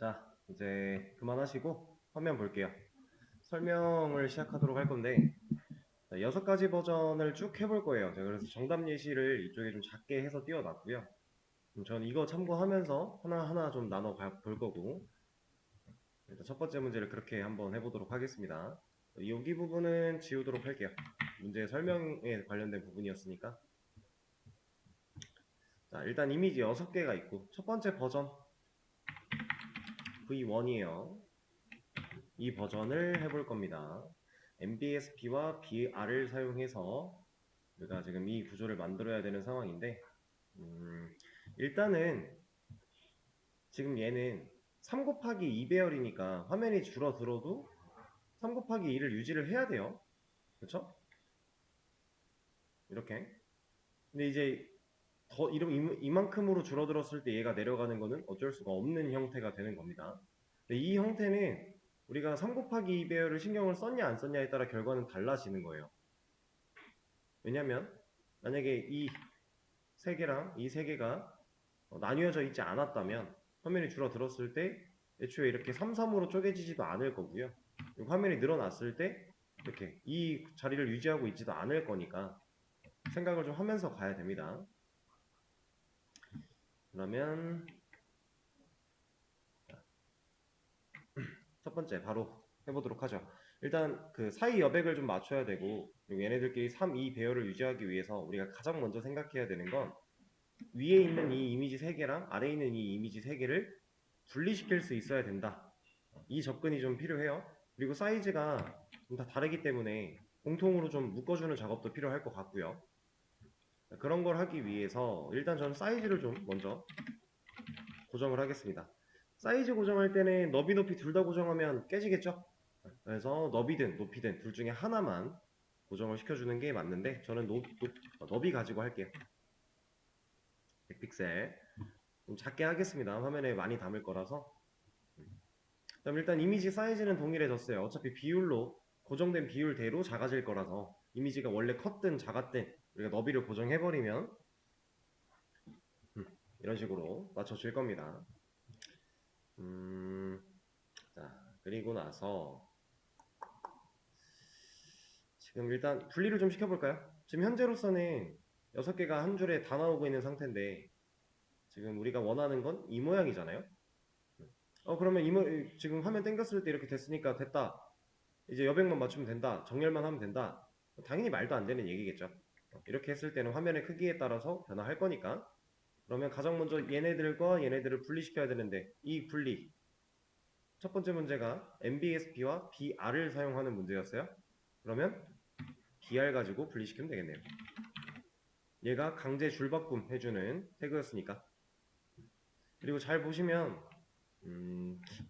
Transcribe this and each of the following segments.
자, 이제 그만하시고 화면 볼게요. 설명을 시작하도록 할 건데 6가지 버전을 쭉 해볼 거예요. 제가 그래서 정답 예시를 이쪽에 좀 작게 해서 띄워놨고요. 전 이거 참고하면서 하나하나 좀 나눠 볼 거고, 일단 첫 번째 문제를 그렇게 한번 해보도록 하겠습니다. 여기 부분은 지우도록 할게요. 문제 설명에 관련된 부분이었으니까. 자, 일단 이미지 6개가 있고 첫 번째 버전 V1이에요. 이 버전을 해볼 겁니다. MBSP와 BR을 사용해서 우리가 지금 이 구조를 만들어야 되는 상황인데, 일단은 지금 얘는 3 곱하기 2배열이니까 화면이 줄어들어도 3 곱하기 2를 유지를 해야 돼요. 그쵸? 이렇게. 근데 이제 이만큼으로 줄어들었을 때 얘가 내려가는 거는 어쩔 수가 없는 형태가 되는 겁니다. 근데 이 형태는 우리가 3 곱하기 2 배열을 신경을 썼냐 안 썼냐에 따라 결과는 달라지는 거예요. 왜냐면 만약에 이 3개랑 이 3개가 나뉘어져 있지 않았다면 화면이 줄어들었을 때 애초에 이렇게 3, 3으로 쪼개지지도 않을 거고요. 그리고 화면이 늘어났을 때 이렇게 이 자리를 유지하고 있지도 않을 거니까 생각을 좀 하면서 가야 됩니다. 그러면 첫 번째 바로 해보도록 하죠. 일단 그 사이 여백을 좀 맞춰야 되고, 그리고 얘네들끼리 3, 2 배열을 유지하기 위해서 우리가 가장 먼저 생각해야 되는 건 위에 있는 이 이미지 3개랑 아래에 있는 이 이미지 3개를 분리시킬 수 있어야 된다. 이 접근이 좀 필요해요. 그리고 사이즈가 좀 다 다르기 때문에 공통으로 좀 묶어주는 작업도 필요할 것 같고요. 그런 걸 하기 위해서 일단 저는 사이즈를 좀 먼저 고정을 하겠습니다. 사이즈 고정할 때는 너비 높이 둘 다 고정하면 깨지겠죠? 그래서 너비든 높이든 둘 중에 하나만 고정을 시켜주는 게 맞는데, 저는 너비 가지고 할게요. 100픽셀 좀 작게 하겠습니다. 화면에 많이 담을 거라서. 그럼 일단 이미지 사이즈는 동일해졌어요. 어차피 비율로 고정된 비율대로 작아질 거라서 이미지가 원래 컸든 작았든 우리가 너비를 고정해버리면 이런 식으로 맞춰줄 겁니다. 자, 그리고 나서 지금 일단 분리를 좀 시켜볼까요? 지금 현재로서는 6개가 한 줄에 다 나오고 있는 상태인데, 지금 우리가 원하는 건 이 모양이잖아요. 그러면 지금 화면 당겼을 때 이렇게 됐으니까 됐다, 이제 여백만 맞추면 된다, 정렬만 하면 된다, 당연히 말도 안 되는 얘기겠죠. 이렇게 했을 때는 화면의 크기에 따라서 변화할 거니까. 그러면 가장 먼저 얘네들과 얘네들을 분리시켜야 되는데, 이 분리 첫 번째 문제가 MBSP와 BR을 사용하는 문제였어요. 그러면 BR 가지고 분리시키면 되겠네요. 얘가 강제 줄바꿈 해주는 태그였으니까. 그리고 잘 보시면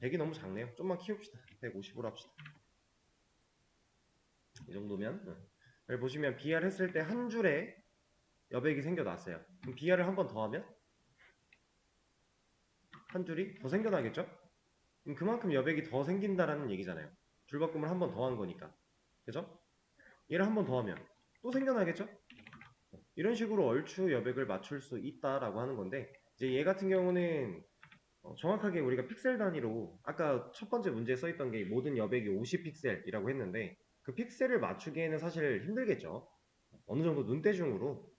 100이 너무 작네요. 좀만 키웁시다. 150으로 합시다. 이 정도면. 잘 보시면 BR 했을 때 한 줄에 여백이 생겨났어요. 그럼 BR을 한 번 더 하면 한 줄이 더 생겨나겠죠? 그럼 그만큼 여백이 더 생긴다라는 얘기잖아요. 줄바꿈을 한 번 더 한 거니까. 그죠? 얘를 한 번 더 하면 또 생겨나겠죠? 이런 식으로 얼추 여백을 맞출 수 있다라고 하는 건데, 이제 얘 같은 경우는 정확하게 우리가 픽셀 단위로 아까 첫 번째 문제에 써있던 게 모든 여백이 50픽셀이라고 했는데, 그 픽셀을 맞추기에는 사실 힘들겠죠. 어느 정도 눈대중으로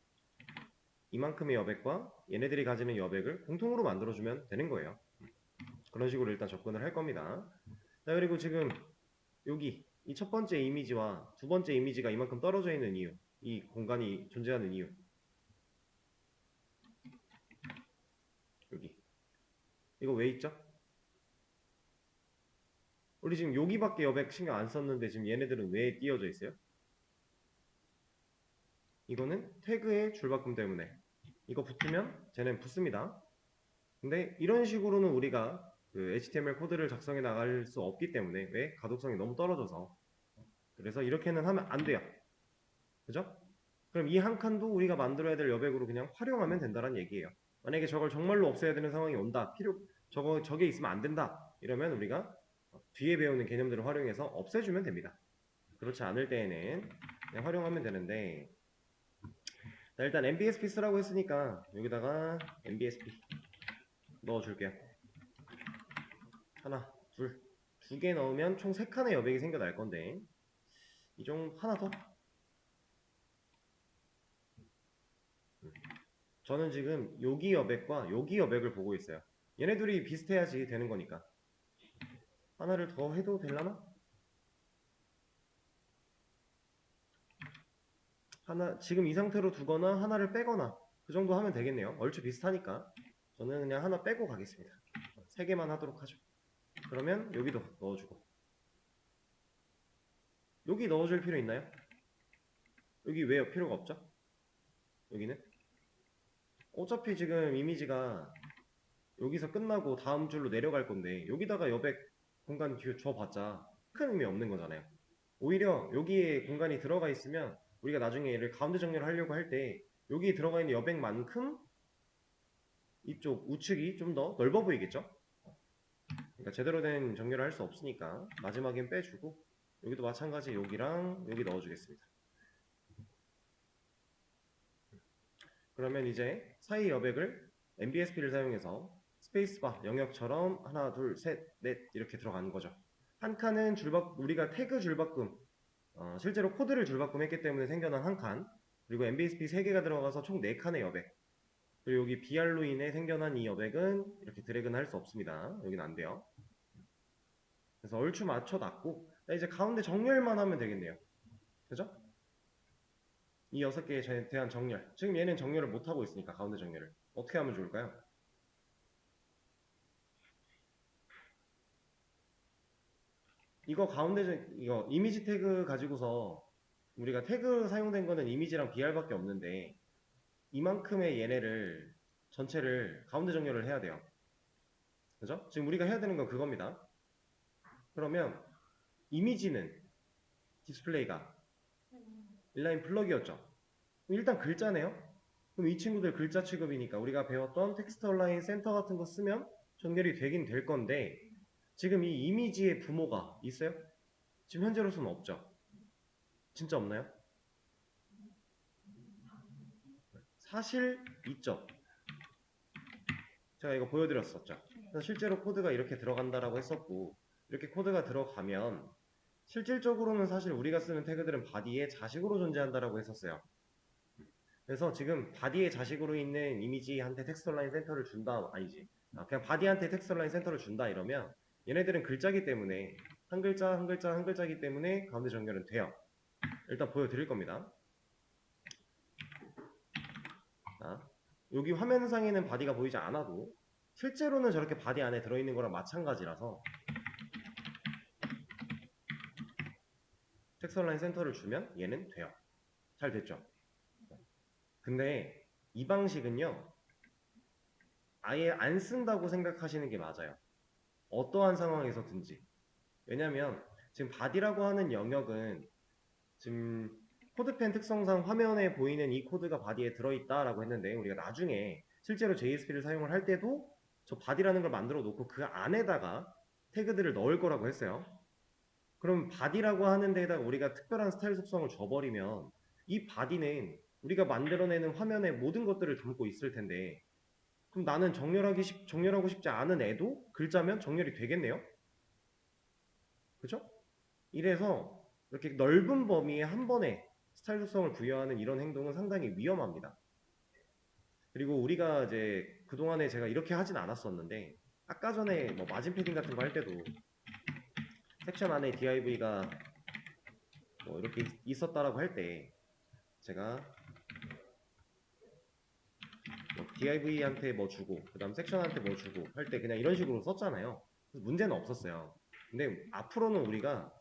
이만큼의 여백과 얘네들이 가지는 여백을 공통으로 만들어주면 되는 거예요. 그런 식으로 일단 접근을 할 겁니다. 자, 그리고 지금 여기 이 첫 번째 이미지와 두 번째 이미지가 이만큼 떨어져 있는 이유, 이 공간이 존재하는 이유, 여기 이거 왜 있죠? 우리 지금 여기밖에 여백 신경 안 썼는데 지금 얘네들은 왜 띄어져 있어요? 이거는 태그의 줄바꿈 때문에. 이거 붙으면 쟤는 붙습니다. 근데 이런 식으로는 우리가 그 HTML 코드를 작성해 나갈 수 없기 때문에, 왜? 가독성이 너무 떨어져서. 그래서 이렇게는 하면 안 돼요. 그죠? 그럼 이 한 칸도 우리가 만들어야 될 여백으로 그냥 활용하면 된다는 얘기예요. 만약에 저걸 정말로 없애야 되는 상황이 온다, 저게 있으면 안 된다, 이러면 우리가 뒤에 배우는 개념들을 활용해서 없애주면 됩니다. 그렇지 않을 때에는 그냥 활용하면 되는데, 자, 일단 MBSP 쓰라고 했으니까 여기다가 MBSP 넣어줄게요. 하나, 둘, 두 개 넣으면 총 3칸의 여백이 생겨날 건데 이 정도 하나 더. 저는 지금 여기 여백과 여기 여백을 보고 있어요. 얘네 둘이 비슷해야지 되는 거니까. 하나를 더 해도 되려나? 하나, 지금 이 상태로 두거나 하나를 빼거나 그 정도 하면 되겠네요. 얼추 비슷하니까 저는 그냥 하나 빼고 가겠습니다. 3개만 하도록 하죠. 그러면 여기도 넣어주고, 여기 넣어줄 필요 있나요? 여기 왜 필요가 없죠? 여기는 어차피 지금 이미지가 여기서 끝나고 다음 줄로 내려갈 건데 여기다가 여백 공간 줘봤자 큰 의미 없는 거잖아요. 오히려 여기에 공간이 들어가 있으면 우리가 나중에 얘를 가운데 정렬을 하려고 할 때 여기 들어가 있는 여백만큼 이쪽 우측이 좀 더 넓어 보이겠죠? 그러니까 제대로 된 정렬을 할 수 없으니까 마지막엔 빼주고, 여기도 마찬가지 여기랑 여기 넣어주겠습니다. 그러면 이제 사이 여백을 MBSP를 사용해서 스페이스바 영역처럼 하나, 둘, 셋, 넷 이렇게 들어가는 거죠. 한 칸은 우리가 태그 줄바꿈, 실제로 코드를 줄바꿈 했기 때문에 생겨난 한 칸, 그리고 MBSP 3개가 들어가서 총 4칸의 여백, 그리고 여기 BR로 인해 생겨난 이 여백은 이렇게 드래그는 할 수 없습니다. 여기는 안 돼요. 그래서 얼추 맞춰놨고 이제 가운데 정렬만 하면 되겠네요. 그죠? 이 6개에 대한 정렬. 지금 얘는 정렬을 못하고 있으니까 가운데 정렬을 어떻게 하면 좋을까요? 이거 이거 이미지 태그 가지고서 우리가 태그 사용된 거는 이미지랑 BR밖에 없는데 이만큼의 얘네를 전체를 가운데 정렬을 해야 돼요. 그죠? 지금 우리가 해야 되는 건 그겁니다. 그러면 이미지는 디스플레이가 인라인 블럭이었죠. 일단 글자네요. 그럼 이 친구들 글자 취급이니까 우리가 배웠던 텍스트 얼라인 센터 같은 거 쓰면 정렬이 되긴 될 건데 지금 이 이미지의 부모가 있어요? 지금 현재로서는 없죠. 진짜 없나요? 사실 있죠. 제가 이거 보여드렸었죠. 그래서 실제로 코드가 이렇게 들어간다라고 했었고, 이렇게 코드가 들어가면 실질적으로는 사실 우리가 쓰는 태그들은 바디에 자식으로 존재한다라고 했었어요. 그래서 지금 바디에 자식으로 있는 이미지한테 텍스트 라인 센터를 준다, 아니지, 그냥 바디한테 텍스트 라인 센터를 준다 이러면 얘네들은 글자기 때문에 한 글자 한 글자 한 글자기 때문에 가운데 정렬은 돼요. 일단 보여드릴 겁니다. 자, 여기 화면상에는 바디가 보이지 않아도 실제로는 저렇게 바디 안에 들어있는 거랑 마찬가지라서 텍스트 라인 센터를 주면 얘는 돼요. 잘 됐죠? 근데 이 방식은요, 아예 안 쓴다고 생각하시는 게 맞아요. 어떠한 상황에서든지. 왜냐면 지금 바디라고 하는 영역은 지금 코드펜 특성상 화면에 보이는 이 코드가 바디에 들어있다라고 했는데 우리가 나중에 실제로 JSP를 사용을 할 때도 저 바디라는 걸 만들어 놓고 그 안에다가 태그들을 넣을 거라고 했어요. 그럼 바디라고 하는 데에다가 우리가 특별한 스타일 속성을 줘버리면 이 바디는 우리가 만들어내는 화면의 모든 것들을 담고 있을 텐데 그럼 나는 정렬하고 싶지 않은 애도 글자면 정렬이 되겠네요? 그죠? 이래서 이렇게 넓은 범위에 한 번에 스타일 속성을 부여하는 이런 행동은 상당히 위험합니다. 그리고 우리가 이제 그동안에 제가 이렇게 하진 않았었는데 아까 전에 뭐 마진 패딩 같은 거 할 때도 섹션 안에 div가 뭐 이렇게 있었다라고 할 때 제가 뭐 div한테 뭐 주고 그 다음 섹션한테 뭐 주고 할 때 그냥 이런 식으로 썼잖아요. 문제는 없었어요. 근데 앞으로는 우리가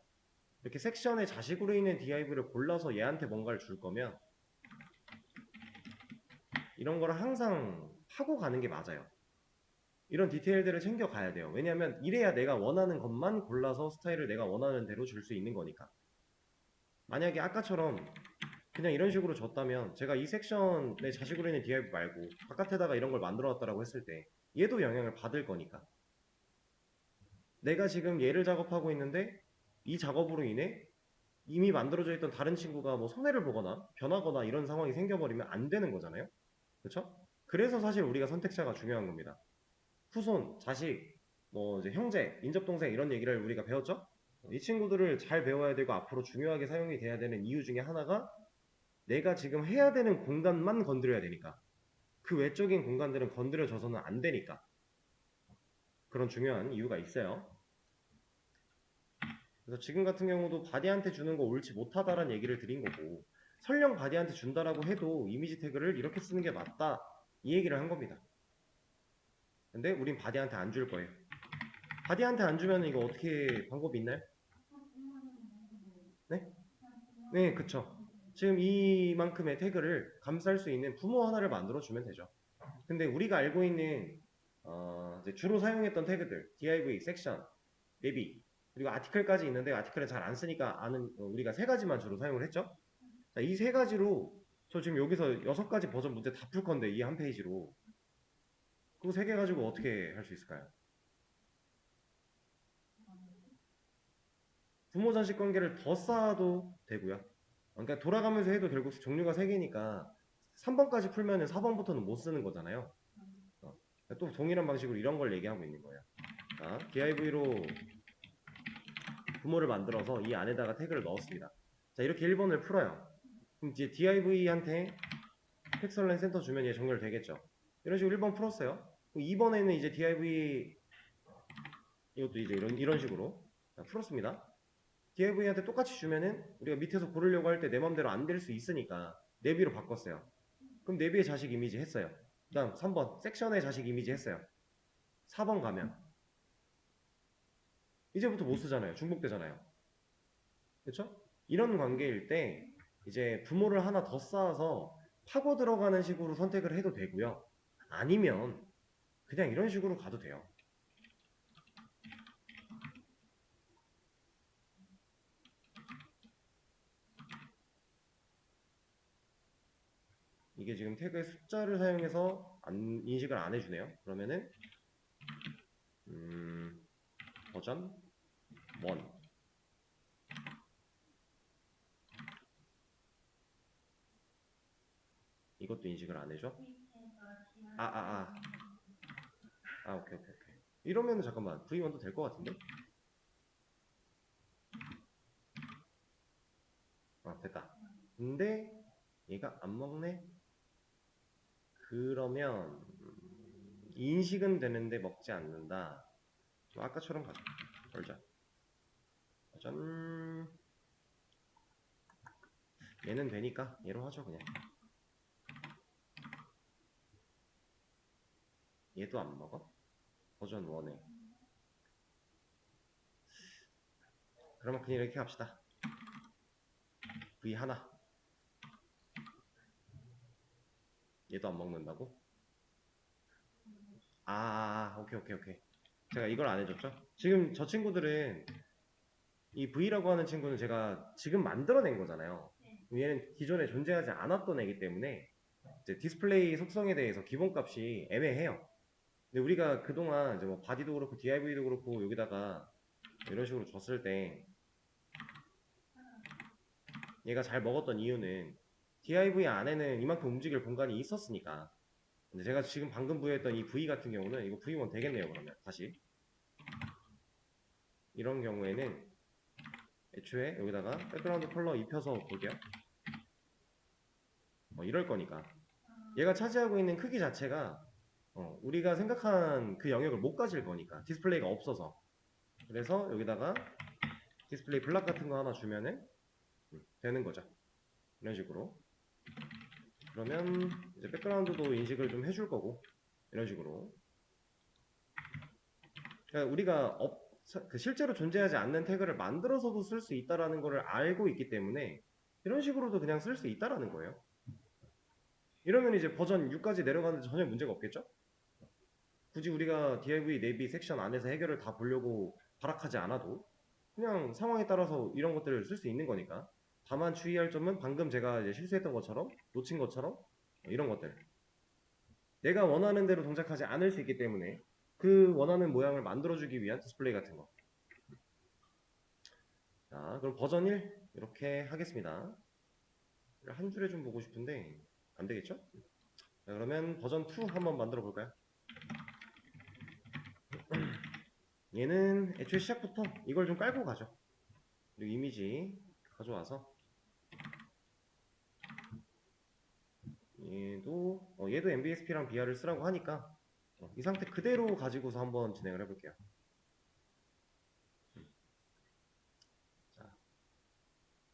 이렇게 섹션에 자식으로 있는 div를 골라서 얘한테 뭔가를 줄 거면 이런 거를 항상 하고 가는 게 맞아요. 이런 디테일들을 챙겨 가야 돼요. 왜냐하면 이래야 내가 원하는 것만 골라서 스타일을 내가 원하는 대로 줄 수 있는 거니까. 만약에 아까처럼 그냥 이런 식으로 줬다면 제가 이 섹션에 자식으로 있는 div 말고 바깥에다가 이런 걸 만들어 놨다라고 했을 때 얘도 영향을 받을 거니까. 내가 지금 얘를 작업하고 있는데 이 작업으로 인해 이미 만들어져 있던 다른 친구가 뭐 손해를 보거나 변하거나 이런 상황이 생겨버리면 안 되는 거잖아요. 그렇죠? 그래서 사실 우리가 선택자가 중요한 겁니다. 후손, 자식 뭐 이제 형제, 인접동생 이런 얘기를 우리가 배웠죠? 이 친구들을 잘 배워야 되고 앞으로 중요하게 사용이 돼야 되는 이유 중에 하나가 내가 지금 해야 되는 공간만 건드려야 되니까. 그 외적인 공간들은 건드려져서는 안 되니까. 그런 중요한 이유가 있어요. 그래서 지금 같은 경우도 바디한테 주는 거 옳지 못하다라는 얘기를 드린 거고, 설령 바디한테 준다라고 해도 이미지 태그를 이렇게 쓰는 게 맞다 이 얘기를 한 겁니다. 근데 우린 바디한테 안 줄 거예요. 바디한테 안 주면 이거 어떻게 방법이 있나요? 네? 네, 그쵸. 지금 이만큼의 태그를 감쌀 수 있는 부모 하나를 만들어 주면 되죠. 근데 우리가 알고 있는 이제 주로 사용했던 태그들 div, 섹션, 내비 그리고 아티클까지 있는데 아티클은 잘 안 쓰니까 아는 우리가 세 가지만 주로 사용을 했죠. 이 세 가지로 저 지금 여기서 6가지 버전 문제 다 풀 건데 이 한 페이지로 그거 세 개 가지고 어떻게 할 수 있을까요? 부모 자식 관계를 더 쌓아도 되고요. 그러니까 돌아가면서 해도 결국 종류가 세 개니까 3번까지 풀면은 4번부터는 못 쓰는 거잖아요. 또 동일한 방식으로 이런 걸 얘기하고 있는 거예요. 자, div로 부모를 만들어서 이 안에다가 태그를 넣었습니다. 자, 이렇게 1번을 풀어요. 그럼 이제 div한테 텍스처라인 센터 주면 얘 정렬되겠죠. 이런 식으로 1번 풀었어요. 2번에는 이제 div 이것도 이제 이런 식으로 풀었습니다. div한테 똑같이 주면은 우리가 밑에서 고르려고 할 때 내 맘대로 안 될 수 있으니까 내비로 바꿨어요. 그럼 내비의 자식 이미지 했어요. 그 다음 3번 섹션의 자식 이미지 했어요. 4번 가면 이제부터 못 쓰잖아요. 중복되잖아요. 그렇죠? 이런 관계일 때 이제 부모를 하나 더 쌓아서 파고 들어가는 식으로 선택을 해도 되고요. 아니면 그냥 이런 식으로 가도 돼요. 이게 지금 태그의 숫자를 사용해서 인식을 안 해주네요. 그러면은 버전 1 이것도 인식을 안 해줘? 오케이. 이러면은 잠깐만 V1도 될 것 같은데? 됐다. 근데 얘가 안 먹네? 그러면 인식은 되는데 먹지 않는다. 아까처럼 가자. 걸자. 짠. 얘는 되니까 얘로 하죠 그냥. 얘도 안 먹어? 버전 1에. 그러면 그냥 이렇게 합시다. V 하나. 얘도 안 먹는다고? 오케이. 제가 이걸 안 해줬죠? 지금 저 친구들은 이 V라고 하는 친구는 제가 지금 만들어낸 거잖아요. 얘는 기존에 존재하지 않았던 애기 때문에 이제 디스플레이 속성에 대해서 기본값이 애매해요. 근데 우리가 그동안 이제 뭐 바디도 그렇고 div도 그렇고 여기다가 이런 식으로 줬을 때 얘가 잘 먹었던 이유는 div 안에는 이만큼 움직일 공간이 있었으니까. 근데 제가 지금 방금 부여했던 이 v 같은 경우는 이거 v1 되겠네요. 그러면 다시 이런 경우에는 애초에 여기다가 백그라운드 컬러 입혀서 볼게요. 이럴 거니까 얘가 차지하고 있는 크기 자체가 우리가 생각한 그 영역을 못 가질 거니까 디스플레이가 없어서. 그래서 여기다가 디스플레이 블락 같은 거 하나 주면은 되는 거죠. 이런 식으로. 그러면 이제 백그라운드도 인식을 좀 해줄 거고 이런 식으로. 그러니까 우리가 실제로 존재하지 않는 태그를 만들어서도 쓸 수 있다라는 것을 알고 있기 때문에 이런 식으로도 그냥 쓸 수 있다라는 거예요. 이러면 이제 버전 6까지 내려가는데 전혀 문제가 없겠죠? 굳이 우리가 div, 내비 섹션 안에서 해결을 다 보려고 발악하지 않아도 그냥 상황에 따라서 이런 것들을 쓸 수 있는 거니까. 다만 주의할 점은 방금 제가 이제 실수했던 것처럼 놓친 것처럼 이런 것들 내가 원하는 대로 동작하지 않을 수 있기 때문에 그 원하는 모양을 만들어주기 위한 디스플레이 같은 거. 자, 그럼 버전 1 이렇게 하겠습니다. 한 줄에 좀 보고 싶은데 안 되겠죠? 자, 그러면 버전 2 한번 만들어 볼까요? 얘는 애초에 시작부터 이걸 좀 깔고 가죠. 그리고 이미지 가져와서 얘도 MBSP랑 BR을 쓰라고 하니까 이 상태 그대로 가지고서 한번 진행을 해볼게요. 자,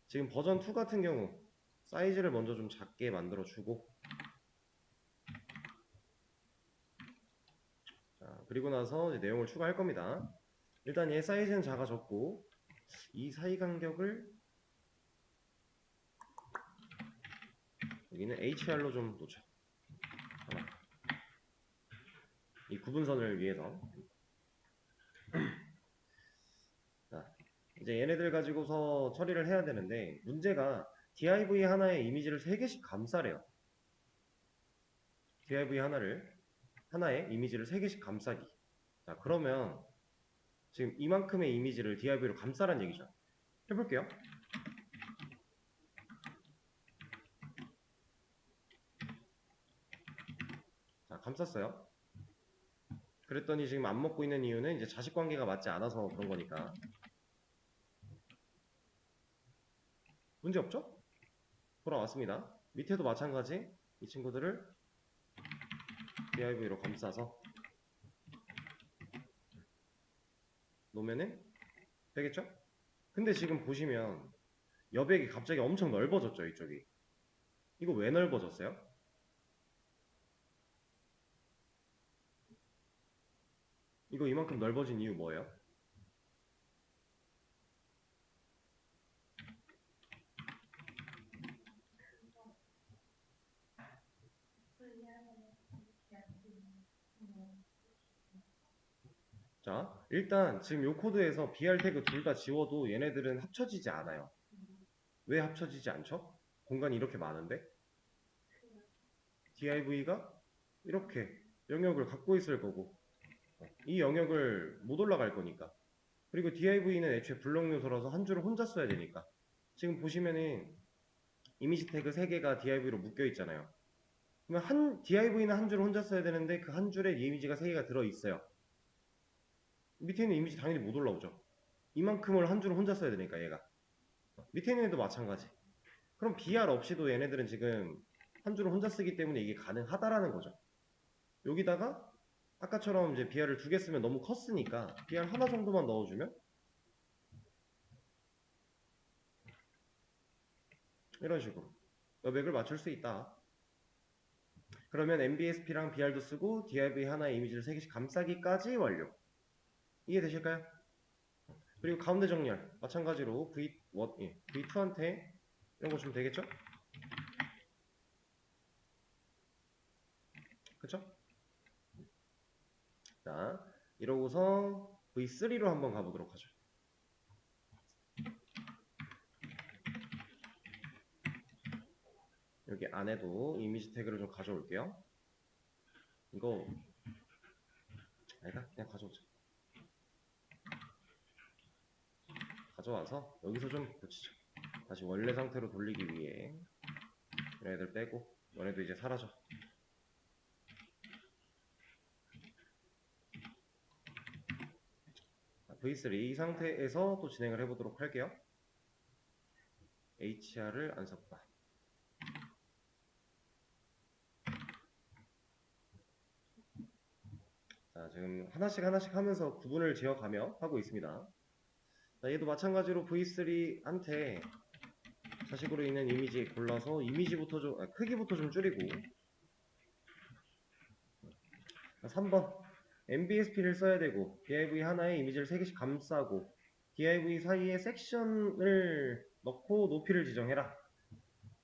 지금 버전 2 같은 경우 사이즈를 먼저 좀 작게 만들어 주고, 자, 그리고 나서 이제 내용을 추가할 겁니다. 일단 얘 사이즈는 작아졌고, 이 사이 간격을 여기는 HR로 좀 놓죠. 하나. 이 구분선을 위해서. 자, 이제 얘네들 가지고서 처리를 해야 되는데, 문제가 div 하나의 이미지를 3개씩 감싸래요. div 하나의 이미지를 3개씩 감싸기. 자, 그러면 지금 이만큼의 이미지를 div로 감싸란 얘기죠. 해볼게요. 자, 감쌌어요. 그랬더니 지금 안 먹고 있는 이유는 이제 자식 관계가 맞지 않아서 그런 거니까. 문제 없죠? 돌아왔습니다. 밑에도 마찬가지. 이 친구들을 div로 감싸서 놓으면은 되겠죠? 근데 지금 보시면 여백이 갑자기 엄청 넓어졌죠, 이쪽이. 이거 왜 넓어졌어요? 이거 이만큼 넓어진 이유 뭐예요? 자, 일단 지금 요 코드에서 BR 태그 둘 다 지워도 얘네들은 합쳐지지 않아요. 왜 합쳐지지 않죠? 공간이 이렇게 많은데? div가 이렇게 영역을 갖고 있을 거고, 이 영역을 못 올라갈 거니까. 그리고 div는 애초에 블록 요소라서 한 줄을 혼자 써야 되니까. 지금 보시면은 이미지 태그 3개가 div로 묶여 있잖아요. 그러면 div는 한 줄을 혼자 써야 되는데 그 한 줄에 이미지가 3개가 들어있어요. 밑에 있는 이미지 당연히 못 올라오죠. 이만큼을 한 줄을 혼자 써야 되니까 얘가. 밑에 있는 애도 마찬가지. 그럼 BR 없이도 얘네들은 지금 한 줄을 혼자 쓰기 때문에 이게 가능하다라는 거죠. 여기다가 아까처럼 이제 BR을 2개 쓰면 너무 컸으니까 BR 하나 정도만 넣어주면 이런 식으로 여백을 맞출 수 있다. 그러면 MBSP랑 BR도 쓰고 div 하나의 이미지를 3개씩 감싸기까지 완료. 이해되실까요? 그리고 가운데 정렬 마찬가지로 V2한테 이런 거 주면 되겠죠? 그쵸? 자, 이러고서 V3로 한번 가보도록 하죠. 여기 안에도 이미지 태그를 좀 가져올게요. 이거 아니다, 그냥 가져오자. 가져와서 여기서 좀 고치죠. 다시 원래 상태로 돌리기 위해 얘네들 빼고 너네도 이제 사라져. V3 이 상태에서 또 진행을 해보도록 할게요. HR을 안 섞다. 자, 지금 하나씩 하면서 구분을 지어가며 하고 있습니다. 자, 얘도 마찬가지로 V3한테 자식으로 있는 이미지 골라서 이미지부터 크기부터 좀 줄이고. 자, 3번 MBSP를 써야 되고 div 하나에 이미지를 3개씩 감싸고 div 사이에 섹션을 넣고 높이를 지정해라.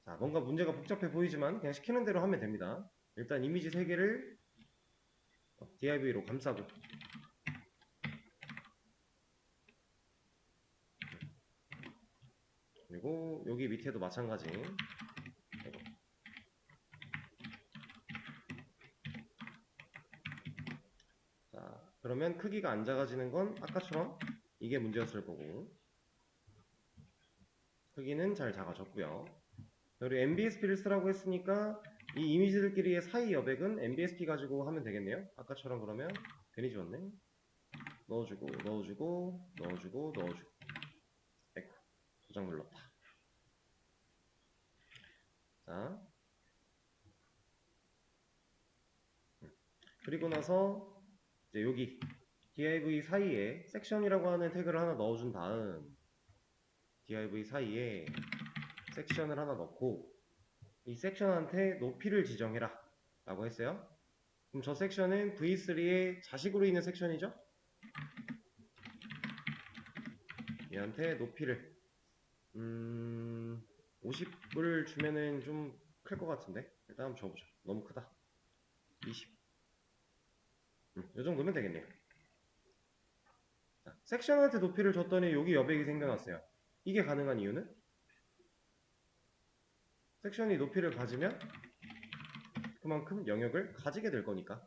자, 뭔가 문제가 복잡해 보이지만 그냥 시키는 대로 하면 됩니다. 일단 이미지 3개를 div로 감싸고, 그리고 여기 밑에도 마찬가지. 자, 그러면 크기가 안 작아지는 건 아까처럼 이게 문제였을 거고, 크기는 잘 작아졌고요. 그리고 MBSP를 쓰라고 했으니까 이 이미지들끼리의 사이 여백은 MBSP 가지고 하면 되겠네요. 아까처럼. 그러면 괜히 지웠네. 넣어주고 넣어주고 넣어주고 넣어주고. 에고, 저장 눌렀다. 자, 그리고 나서 이제 여기 div 사이에 섹션이라고 하는 태그를 하나 넣어준 다음 div 사이에 섹션을 하나 넣고 이 섹션한테 높이를 지정해라 라고 했어요. 그럼 저 섹션은 v3의 자식으로 있는 섹션이죠. 얘한테 높이를 50을 주면은 좀 클 것 같은데 일단 한번 줘보자. 너무 크다. 20. 이 정도면 되겠네요. 자, 섹션한테 높이를 줬더니 여기 여백이 생겨났어요. 이게 가능한 이유는 섹션이 높이를 가지면 그만큼 영역을 가지게 될 거니까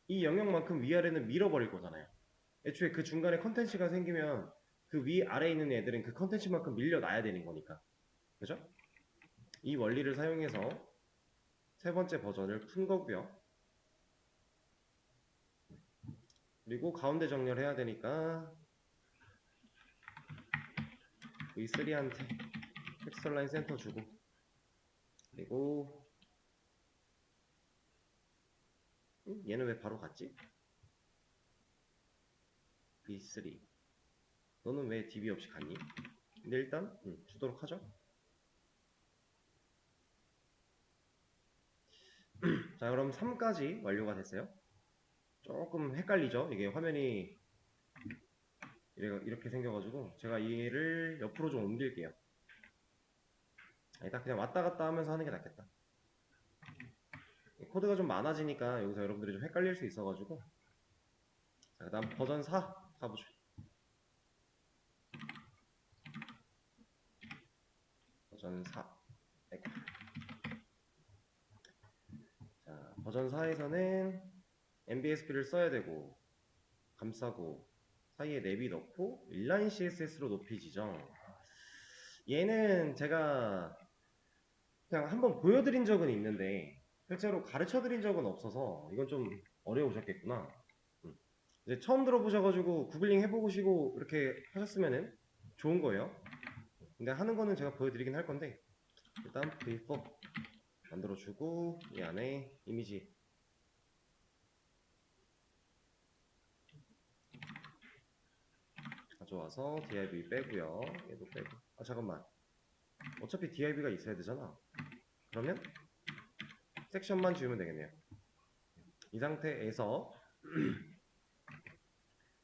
이 영역만큼 위아래는 밀어버릴 거잖아요. 애초에 그 중간에 컨텐츠가 생기면 그 위아래에 있는 애들은 그 컨텐츠만큼 밀려놔야 되는 거니까. 그죠? 이 원리를 사용해서 세 번째 버전을 푼 거고요. 그리고 가운데 정렬해야 되니까 V3한테 텍스처 라인 센터 주고 그리고 얘는 왜 바로 갔지? V3 너는 왜 DB 없이 갔니? 근데 일단 주도록 하죠. 자, 그럼 3까지 완료가 됐어요. 조금 헷갈리죠? 이게 화면이 이렇게 생겨가지고 제가 얘를 옆으로 좀 옮길게요. 일단 그냥 왔다 갔다 하면서 하는 게 낫겠다. 코드가 좀 많아지니까 여기서 여러분들이 좀 헷갈릴 수 있어가지고. 자, 그 다음 버전 4 가보죠. 버전 4. 자, 버전 4에서는 MBSP를 써야 되고 감싸고 사이에 랩이 넣고 인라인 CSS로 높이 지정. 얘는 제가 그냥 한번 보여드린 적은 있는데 실제로 가르쳐드린 적은 없어서 이건 좀 어려우셨겠구나. 이제 처음 들어보셔가지고 구글링 해보시고 이렇게 하셨으면은 좋은 거예요. 근데 하는 거는 제가 보여드리긴 할 건데 일단 v4 만들어주고 이 안에 이미지 가져와서 div 빼고요. 얘도 빼고. 아 잠깐만. 어차피 div가 있어야 되잖아. 그러면 섹션만 지우면 되겠네요. 이 상태에서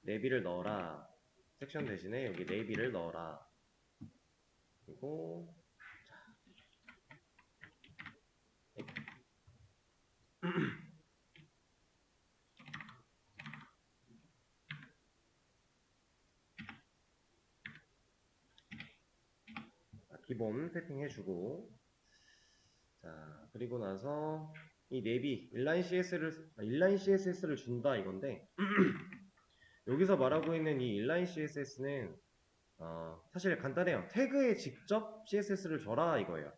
내비를 넣어라. 섹션 대신에 여기 내비를 넣어라. 그리고 기본 세팅해주고 자 그리고 나서 이 내비 인라인 CSS를 준다 이건데 여기서 말하고 있는 이 인라인 CSS는 사실 간단해요. 태그에 직접 CSS를 줘라 이거예요.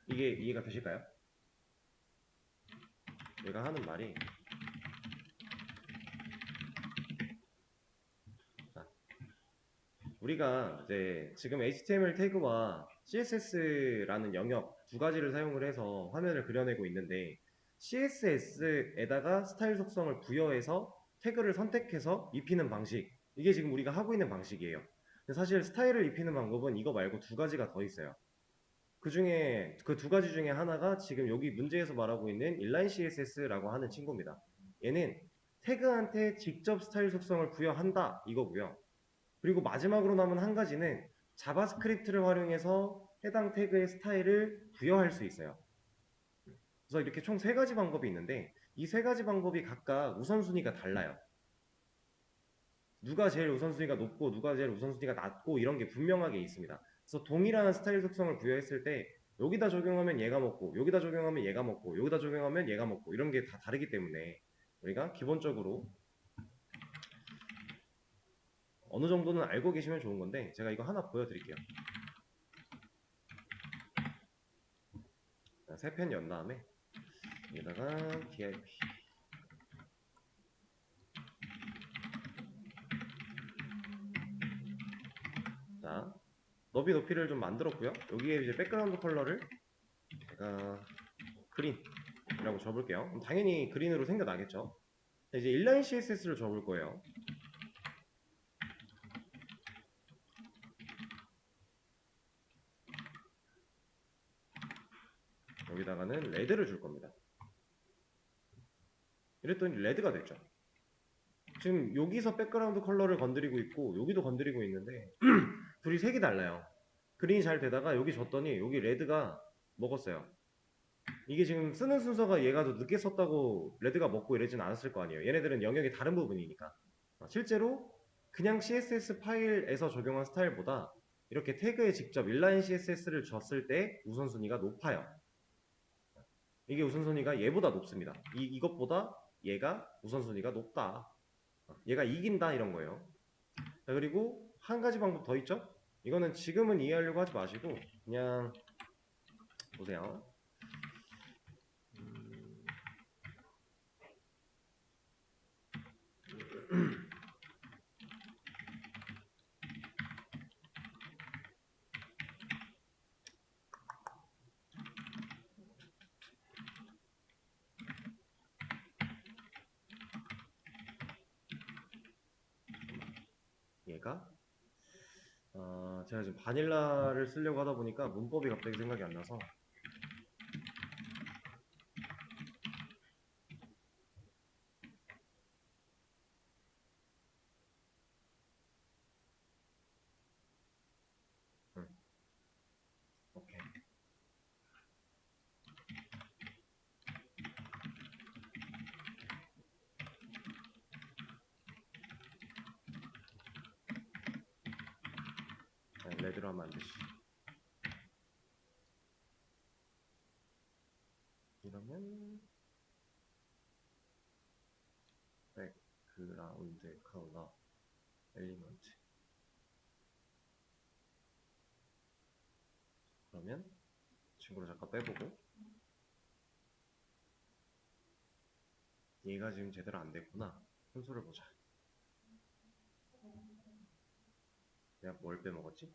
이게 이해가 되실까요? 내가 하는 말이 자, 우리가 이제 지금 HTML 태그와 CSS라는 영역 두 가지를 사용을 해서 화면을 그려내고 있는데 CSS에다가 스타일 속성을 부여해서 태그를 선택해서 입히는 방식 이게 지금 우리가 하고 있는 방식이에요. 근데 사실 스타일을 입히는 방법은 이거 말고 두 가지가 더 있어요. 그 중에 그 두 가지 중에 하나가 지금 여기 문제에서 말하고 있는 인라인 CSS라고 하는 친구입니다. 얘는 태그한테 직접 스타일 속성을 부여한다 이거고요. 그리고 마지막으로 남은 한 가지는 자바스크립트를 활용해서 해당 태그의 스타일을 부여할 수 있어요. 그래서 이렇게 총 세 가지 방법이 있는데 이 세 가지 방법이 각각 우선순위가 달라요. 누가 제일 우선순위가 높고 누가 제일 우선순위가 낮고 이런 게 분명하게 있습니다. 그래서 동일한 스타일 속성을 부여했을 때 여기다 적용하면 얘가 먹고 여기다 적용하면 얘가 먹고 여기다 적용하면 얘가 먹고 이런 게 다 다르기 때문에 우리가 기본적으로 어느 정도는 알고 계시면 좋은 건데 제가 이거 하나 보여드릴게요. 세 편 연 다음에 여기다가 div 자, 너비 높이를 좀 만들었고요. 여기에 이제 백그라운드 컬러를 제가 그린이라고 줘볼게요. 그럼 당연히 그린으로 생겨나겠죠. 자, 이제 인라인 CSS를 줘볼 거예요. 여기다가는 레드를 줄 겁니다. 이랬더니 레드가 됐죠. 지금 여기서 백그라운드 컬러를 건드리고 있고 여기도 건드리고 있는데 둘이 색이 달라요. 그린이 잘 되다가 여기 줬더니 여기 레드가 먹었어요. 이게 지금 쓰는 순서가 얘가 더 늦게 썼다고 레드가 먹고 이러진 않았을 거 아니에요. 얘네들은 영역이 다른 부분이니까. 실제로 그냥 CSS 파일에서 적용한 스타일보다 이렇게 태그에 직접 인라인 CSS를 줬을 때 우선순위가 높아요. 이게 우선순위가 얘보다 높습니다. 이것보다 얘가 우선순위가 높다. 얘가 이긴다 이런 거예요. 자, 그리고 한 가지 방법 더 있죠? 이거는 지금은 이해하려고 하지 마시고 그냥 보세요. 얘가 제가 지금 바닐라를 쓰려고 하다 보니까 문법이 갑자기 생각이 안 나서 오케이. 레드로 하면 안 되지. 이러면 백그라운드 컬러 엘리먼트. 그러면 친구를 잠깐 빼보고 얘가 지금 제대로 안 됐구나. 순서를 보자. 내가 뭘 빼먹었지?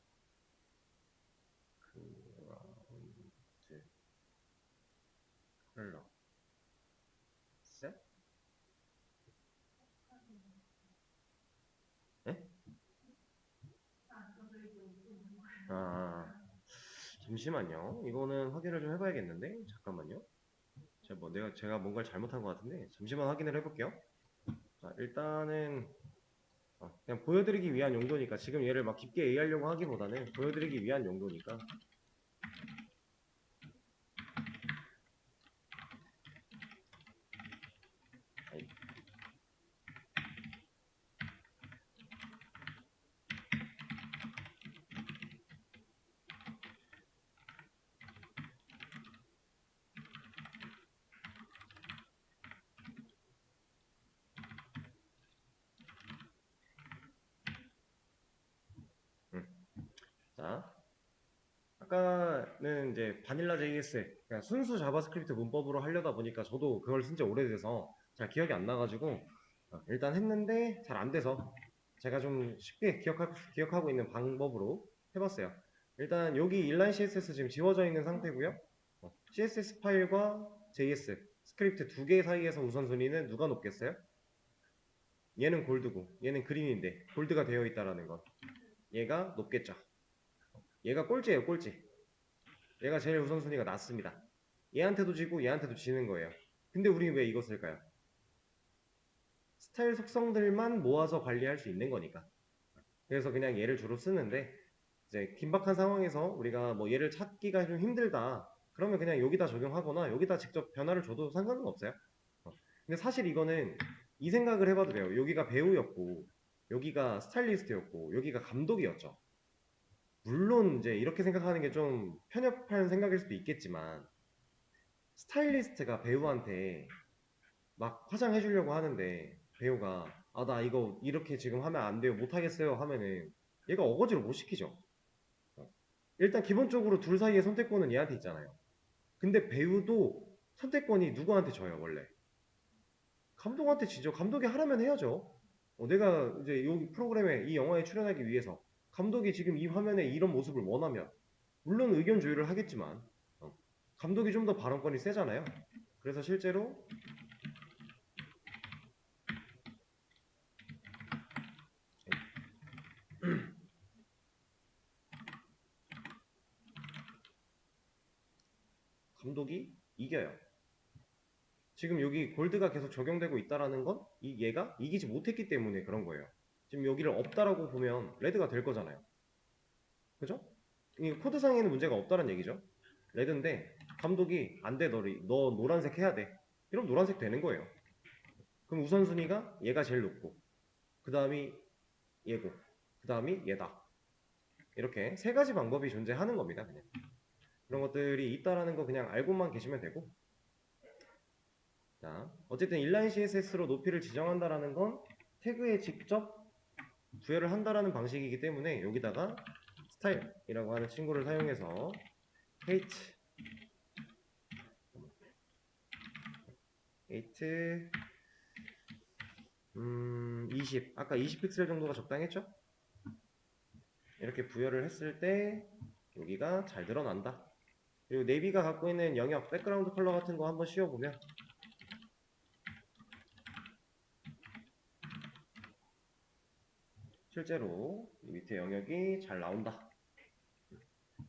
그라운드 컬러 셋? 에? 잠시만요. 이거는 확인을 좀 해봐야겠는데? 잠깐만요. 제가 뭔가를 잘못한 것 같은데 잠시만 확인을 해볼게요. 자, 일단은 그냥 보여드리기 위한 용도니까 지금 얘를 막 깊게 이해하려고 하기보다는 보여드리기 위한 용도니까 아이, 자, 아까는 이제 바닐라 JS 그냥 순수 자바스크립트 문법으로 하려다 보니까 저도 그걸 쓴 지 오래돼서 잘 기억이 안 나가지고 일단 했는데 잘 안 돼서 제가 좀 쉽게 기억하고 있는 방법으로 해봤어요. 일단 여기 인라인 CSS 지금 지워져 있는 상태고요. CSS 파일과 JS 스크립트 두 개 사이에서 우선순위는 누가 높겠어요? 얘는 골드고 얘는 그린인데 골드가 되어 있다라는 건 얘가 높겠죠. 얘가 꼴찌예요, 꼴찌. 얘가 제일 우선순위가 낮습니다. 얘한테도 지고 얘한테도 지는 거예요. 근데 우리는 왜 이거 쓸까요? 스타일 속성들만 모아서 관리할 수 있는 거니까. 그래서 그냥 얘를 주로 쓰는데 이제 긴박한 상황에서 우리가 뭐 얘를 찾기가 좀 힘들다. 그러면 그냥 여기다 적용하거나 여기다 직접 변화를 줘도 상관은 없어요. 근데 사실 이거는 이 생각을 해봐도 돼요. 여기가 배우였고 여기가 스타일리스트였고 여기가 감독이었죠. 물론 이제 이렇게 생각하는 게 좀 편협한 생각일 수도 있겠지만 스타일리스트가 배우한테 막 화장해 주려고 하는데 배우가 나 이거 이렇게 지금 하면 안 돼요 못 하겠어요 하면은 얘가 어거지로 못 시키죠. 일단 기본적으로 둘 사이의 선택권은 얘한테 있잖아요. 근데 배우도 선택권이 누구한테 줘요 원래? 감독한테 지죠. 감독이 하라면 해야죠. 내가 이제 이 프로그램에 이 영화에 출연하기 위해서 감독이 지금 이 화면에 이런 모습을 원하면 물론 의견 조율을 하겠지만 감독이 좀 더 발언권이 세잖아요. 그래서 실제로 감독이 이겨요. 지금 여기 골드가 계속 적용되고 있다라는 건 얘가 이기지 못했기 때문에 그런 거예요. 지금 여기를 없다라고 보면 레드가 될 거잖아요. 그죠? 이 코드상에는 문제가 없다는 얘기죠. 레드인데 감독이 안 돼, 너 노란색 해야 돼. 이러면 노란색 되는 거예요. 그럼 우선순위가 얘가 제일 높고 그 다음이 얘고 그 다음이 얘다. 이렇게 세 가지 방법이 존재하는 겁니다. 그냥 그런 것들이 있다라는 거 그냥 알고만 계시면 되고. 자, 어쨌든 인라인 CSS로 높이를 지정한다라는 건 태그에 직접 부여를 한다라는 방식이기 때문에 여기다가 스타일이라고 하는 친구를 사용해서 height 20 아까 20픽셀 정도가 적당했죠? 이렇게 부여를 했을 때 여기가 잘 드러난다. 그리고 네비가 갖고 있는 영역 백그라운드 컬러 같은 거 한번 씌워보면 실제로 이 밑에 영역이 잘 나온다.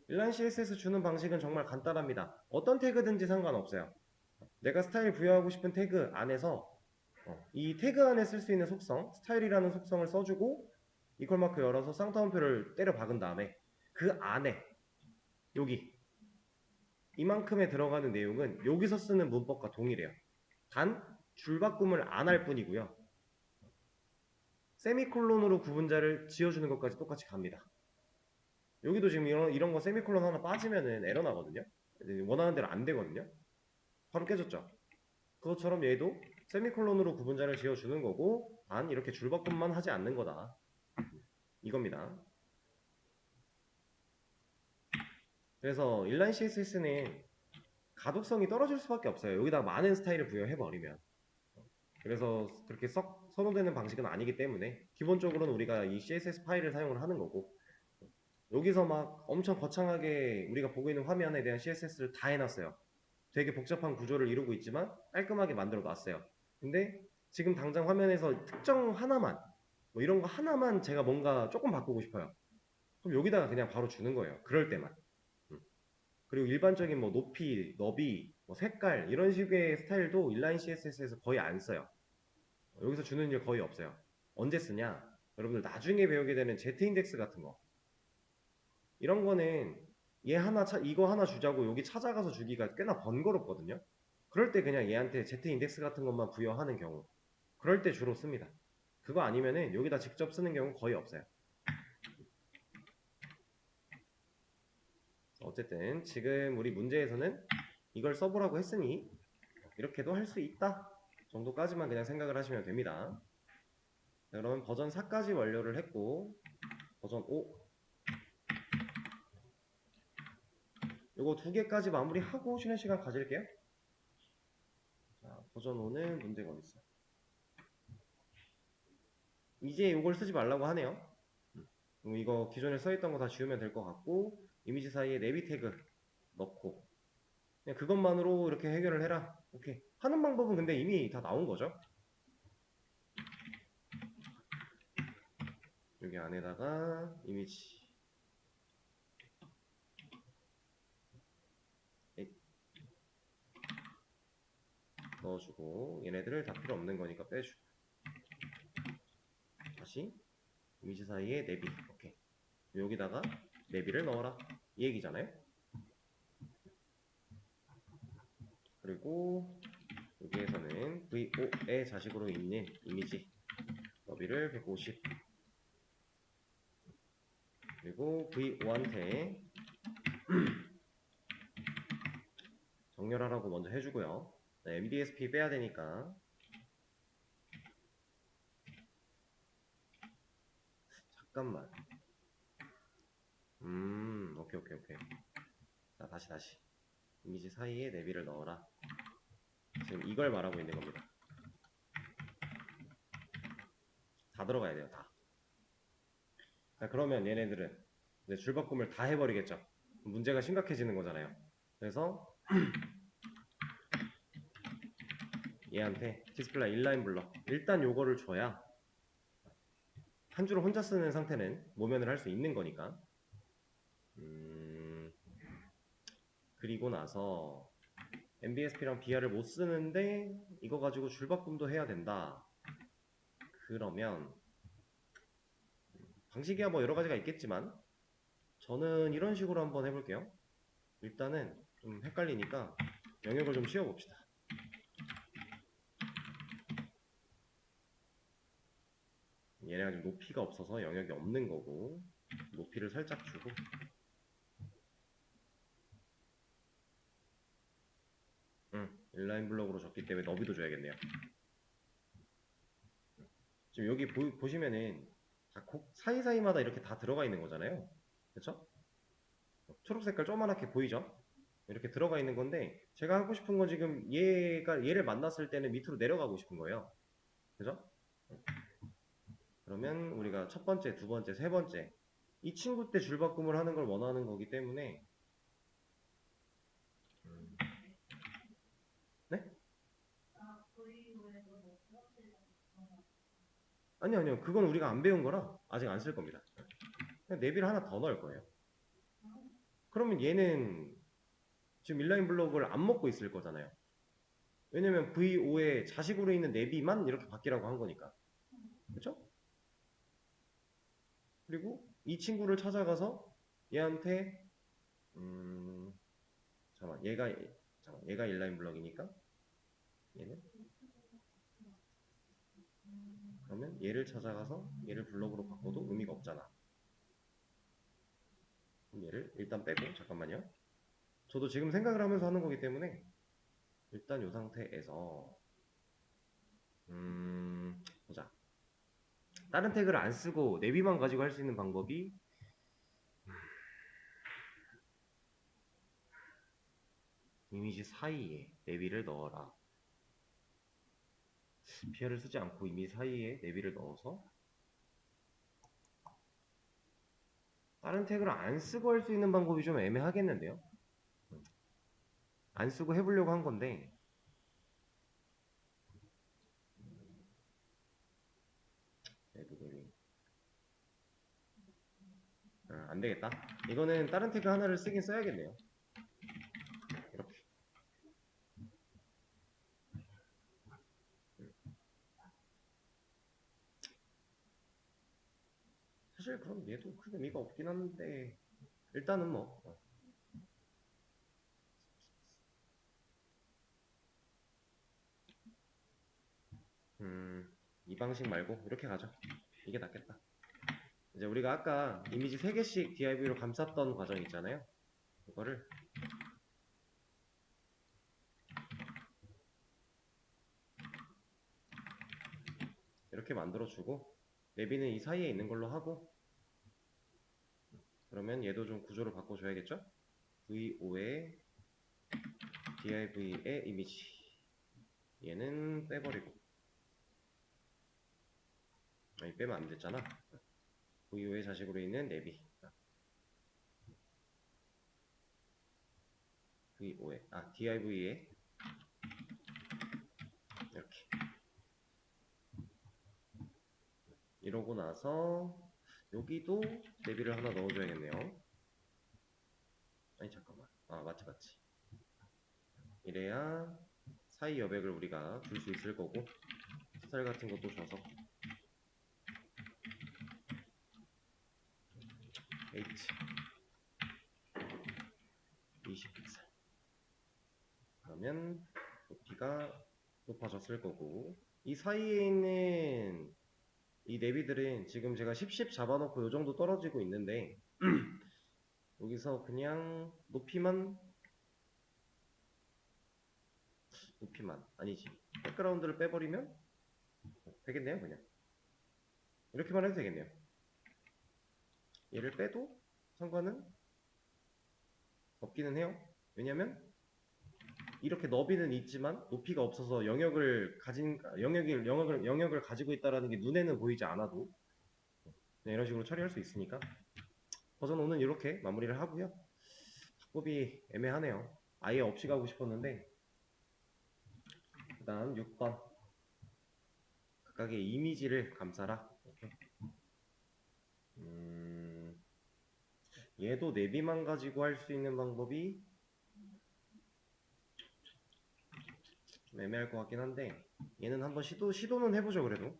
인라인 CSS 주는 방식은 정말 간단합니다. 어떤 태그든지 상관없어요. 내가 스타일 부여하고 싶은 태그 안에서 이 태그 안에 쓸 수 있는 속성, 스타일이라는 속성을 써주고 이퀄 마크 열어서 쌍따옴표를 때려 박은 다음에 그 안에 여기 이만큼에 들어가는 내용은 여기서 쓰는 문법과 동일해요. 단 줄바꿈을 안 할 뿐이고요. 세미콜론으로 구분자를 지어주는 것까지 똑같이 갑니다. 여기도 지금 이런 거 세미콜론 하나 빠지면은 에러 나거든요. 원하는 대로 안 되거든요. 바로 깨졌죠. 그것처럼 얘도 세미콜론으로 구분자를 지어주는 거고 단 이렇게 줄바꿈만 하지 않는 거다. 이겁니다. 그래서 인라인 CSS는 가독성이 떨어질 수밖에 없어요. 여기다 많은 스타일을 부여해버리면. 그래서 그렇게 썩 선호되는 방식은 아니기 때문에 기본적으로는 우리가 이 CSS 파일을 사용을 하는 거고 여기서 막 엄청 거창하게 우리가 보고 있는 화면에 대한 CSS를 다 해놨어요. 되게 복잡한 구조를 이루고 있지만 깔끔하게 만들어 놨어요. 근데 지금 당장 화면에서 특정 하나만 뭐 이런 거 하나만 제가 뭔가 조금 바꾸고 싶어요. 그럼 여기다가 그냥 바로 주는 거예요. 그럴 때만. 그리고 일반적인 뭐 높이, 너비, 뭐 색깔 이런 식의 스타일도 인라인 CSS에서 거의 안 써요. 여기서 주는 일 거의 없어요. 언제 쓰냐? 여러분들 나중에 배우게 되는 Z인덱스 같은 거. 이런 거는 이거 하나 주자고 여기 찾아가서 주기가 꽤나 번거롭거든요. 그럴 때 그냥 얘한테 Z인덱스 같은 것만 부여하는 경우. 그럴 때 주로 씁니다. 그거 아니면은 여기다 직접 쓰는 경우 거의 없어요. 어쨌든 지금 우리 문제에서는 이걸 써보라고 했으니 이렇게도 할 수 있다 정도까지만 그냥 생각을 하시면 됩니다. 자, 그럼 버전 4까지 완료를 했고 버전 5 요거 2개까지 마무리하고 쉬는 시간 가질게요. 자, 버전 5는 문제가 어딨어? 이제 요걸 쓰지 말라고 하네요. 이거 기존에 써있던 거 다 지우면 될 것 같고 이미지 사이에 네비 태그 넣고 그냥 그것만으로 이렇게 해결을 해라. 오케이. 하는 방법은 근데 이미 다 나온 거죠. 여기 안에다가 이미지 넣어주고 얘네들을 다 필요 없는 거니까 빼주고 다시 이미지 사이에 내비. 오케이. 여기다가 내비를 넣어라 이 얘기잖아요. 그리고 여기에서는 VO의 자식으로 있는 이미지 너비를 150 그리고 VO한테 정렬하라고 먼저 해주고요. 네, MBSP 빼야 되니까 잠깐만. 오케이. 자, 다시. 이미지 사이에 내비를 넣어라. 지금 이걸 말하고 있는 겁니다. 다 들어가야 돼요, 다. 자, 그러면 얘네들은 이제 줄바꿈을 다 해버리겠죠. 문제가 심각해지는 거잖아요. 그래서 얘한테 디스플레이 인라인 블럭 일단 요거를 줘야 한 줄을 혼자 쓰는 상태는 모면을 할 수 있는 거니까. 그리고 나서 MBSP랑 BR을 못 쓰는데 이거 가지고 줄바꿈도 해야 된다. 그러면 방식이야 뭐 여러 가지가 있겠지만 저는 이런 식으로 한번 해볼게요. 일단은 좀 헷갈리니까 영역을 좀 씌워봅시다. 얘네가 지금 높이가 없어서 영역이 없는 거고 높이를 살짝 주고 인라인 블록으로 줬기 때문에 너비도 줘야겠네요. 지금 여기 보시면은 다 사이사이마다 이렇게 다 들어가 있는 거잖아요. 그쵸? 초록 색깔 조그맣게 보이죠? 이렇게 들어가 있는 건데 제가 하고 싶은 건 지금 얘를 만났을 때는 밑으로 내려가고 싶은 거예요. 그죠? 그러면 우리가 첫 번째, 두 번째, 세 번째 이 친구 때 줄바꿈을 하는 걸 원하는 거기 때문에 네? 아니요 그건 우리가 안 배운 거라 아직 안 쓸 겁니다. 그냥 내비를 하나 더 넣을 거예요. 그러면 얘는 지금 인라인 블록을 안 먹고 있을 거잖아요. 왜냐면 V5의 자식으로 있는 내비만 이렇게 바뀌라고 한 거니까. 그쵸? 그리고 이 친구를 찾아가서 얘한테 잠깐만 얘가 인라인 블럭이니까 얘는 그러면 얘를 찾아가서 얘를 블럭으로 바꿔도 의미가 없잖아. 그럼 얘를 일단 빼고 잠깐만요. 저도 지금 생각을 하면서 하는 거기 때문에 일단 이 상태에서 보자. 다른 태그를 안 쓰고 내비만 가지고 할 수 있는 방법이 이미지 사이에 내비를 넣어라. BR을 쓰지 않고 이미지 사이에 내비를 넣어서 다른 태그를 안 쓰고 할 수 있는 방법이 좀 애매하겠는데요. 안 쓰고 해보려고 한 건데 안 되겠다. 이거는 다른 태그 하나를 쓰긴 써야겠네요. 이렇게. 사실 그럼 얘도 큰 의미가 없긴 한데 일단은 뭐 이 방식 말고 이렇게 가죠. 이게 낫겠다. 이제 우리가 아까 이미지 3개씩 DIV로 감쌌던 과정 있잖아요. 이거를 이렇게 만들어주고 내비는 이 사이에 있는 걸로 하고 그러면 얘도 좀 구조를 바꿔줘야겠죠? V5의 DIV의 이미지 얘는 빼버리고 아니 빼면 안 됐잖아. V5의 자식으로 있는 내비 V5의 DIV의 이렇게 이러고 나서 여기도 내비를 하나 넣어줘야겠네요. 아니 잠깐만 맞지 이래야 사이 여백을 우리가 줄 수 있을 거고 스타일 같은 것도 줘서 H 20픽셀 그러면 높이가 높아졌을 거고 이 사이에 있는 이 내비들은 지금 제가 10 잡아놓고 이 정도 떨어지고 있는데 여기서 그냥 높이만 아니지 백그라운드를 빼버리면 되겠네요. 그냥 이렇게만 해도 되겠네요. 얘를 빼도 상관은 없기는 해요. 왜냐면 이렇게 너비는 있지만 높이가 없어서 영역을 가지고 있다라는 게 눈에는 보이지 않아도 네, 이런 식으로 처리할 수 있으니까 버전 5는 이렇게 마무리를 하고요. 작법이 애매하네요. 아예 없이 가고 싶었는데 그 다음 6번 각각의 이미지를 감싸라. 이렇게. 얘도 내비만 가지고 할 수 있는 방법이 좀 애매할 것 같긴 한데 얘는 한번 시도는 해보죠. 그래도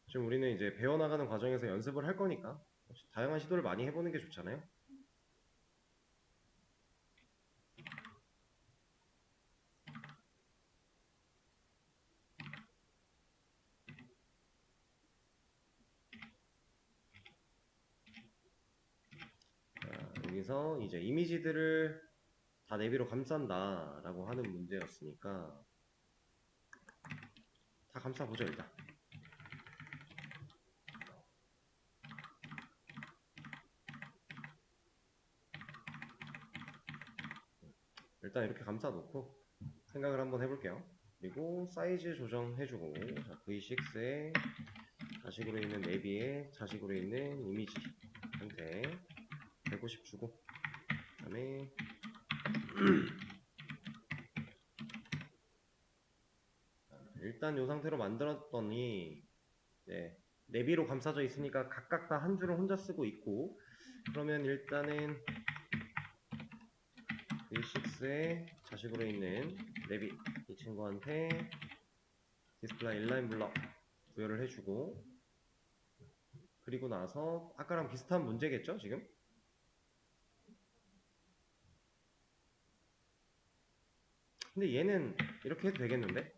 지금 우리는 이제 배워나가는 과정에서 연습을 할 거니까 다양한 시도를 많이 해보는 게 좋잖아요. 자, 여기서 이제 이미지들을 다 내비로 감싼다 라고 하는 문제였으니까 다 감싸보죠. 일단 이렇게 감싸놓고 생각을 한번 해볼게요. 그리고 사이즈 조정해주고 V6에 자식으로 있는 내비에 자식으로 있는 이미지 형태 150 주고 그 다음에 일단 이 상태로 만들었더니 네, 내비로 감싸져 있으니까 각각 다 한 줄을 혼자 쓰고 있고 그러면 일단은 V6에 자식으로 있는 내비 이 친구한테 디스플레이 인라인 블럭 부여를 해주고 그리고 나서 아까랑 비슷한 문제겠죠 지금? 근데 얘는 이렇게 해도 되겠는데?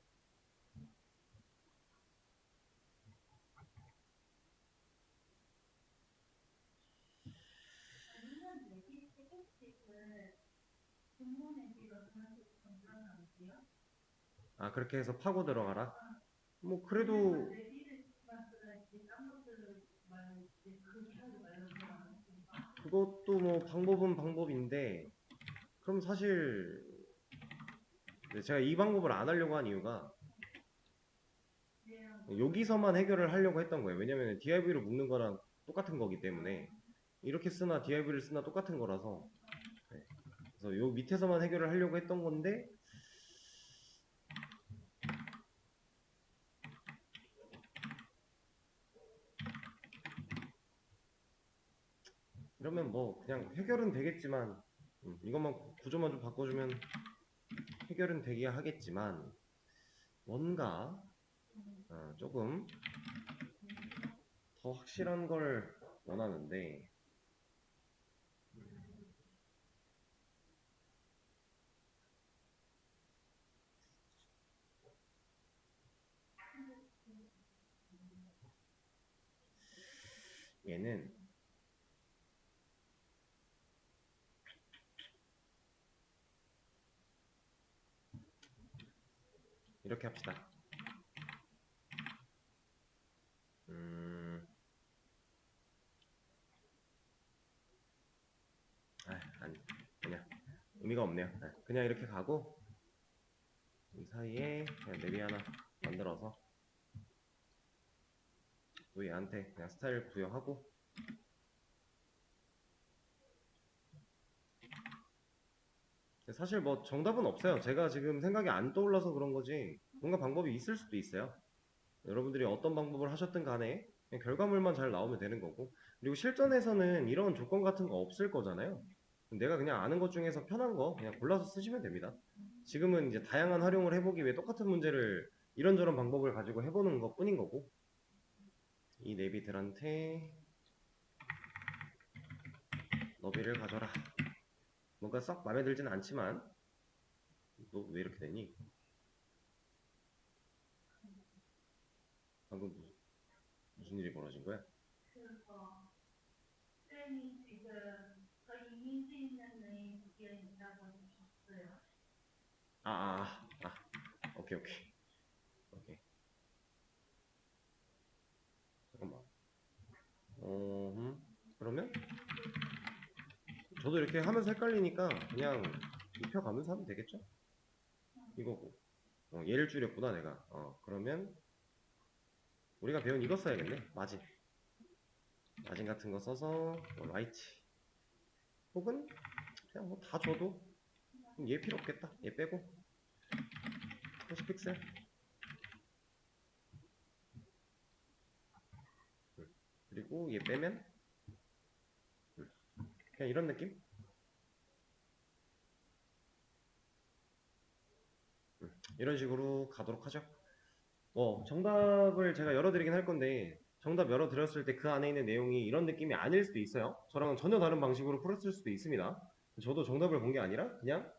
아 그렇게 해서 파고 들어가라? 뭐 그래도 그것도 뭐 방법은 방법인데 그럼 사실 제가 이 방법을 안 하려고 한 이유가 여기서만 해결을 하려고 했던 거예요. 왜냐면 DIV로 묶는 거랑 똑같은 거기 때문에 이렇게 쓰나 DIV를 쓰나 똑같은 거라서 네. 그래서 요 밑에서만 해결을 하려고 했던 건데 이러면 뭐 그냥 해결은 되겠지만 이것만 구조만 좀 바꿔주면 해결은 되기야 하겠지만 뭔가 조금 더 확실한 걸 원하는데 얘는 이렇게 합시다. 그냥 의미가 없네요. 그냥 이렇게 가고 이 사이에 그냥 내비 하나 만들어서 또 얘한테 그냥 스타일 부여하고 사실 뭐 정답은 없어요. 제가 지금 생각이 안 떠올라서 그런 거지 뭔가 방법이 있을 수도 있어요. 여러분들이 어떤 방법을 하셨든 간에 그냥 결과물만 잘 나오면 되는 거고 그리고 실전에서는 이런 조건 같은 거 없을 거잖아요. 내가 그냥 아는 것 중에서 편한 거 그냥 골라서 쓰시면 됩니다. 지금은 이제 다양한 활용을 해보기 위해 똑같은 문제를 이런저런 방법을 가지고 해보는 것 뿐인 거고 이 내비들한테 너비를 가져라. 뭔가 썩 마음에 들진 않지만 너 왜 이렇게 되니? 방금 무슨 일이 벌어진 거야? 아, 오케이, 오케이. 오케이. 잠깐만. 그러면 저도 이렇게 하면서 헷갈리니까 그냥 입혀가면서 하면 되겠죠? 이거고. 얘를 줄였구나 내가. 그러면 우리가 배운 이거 써야겠네. 마진. 마진 같은 거 써서 라이트. 혹은 그냥 뭐 다 줘도 얘 필요 없겠다. 얘 빼고 30픽셀. 그리고 얘 빼면 그냥 이런 느낌? 이런 식으로 가도록 하죠. 정답을 제가 열어드리긴 할 건데 정답 열어드렸을 때 그 안에 있는 내용이 이런 느낌이 아닐 수도 있어요. 저랑은 전혀 다른 방식으로 풀었을 수도 있습니다. 저도 정답을 본 게 아니라 그냥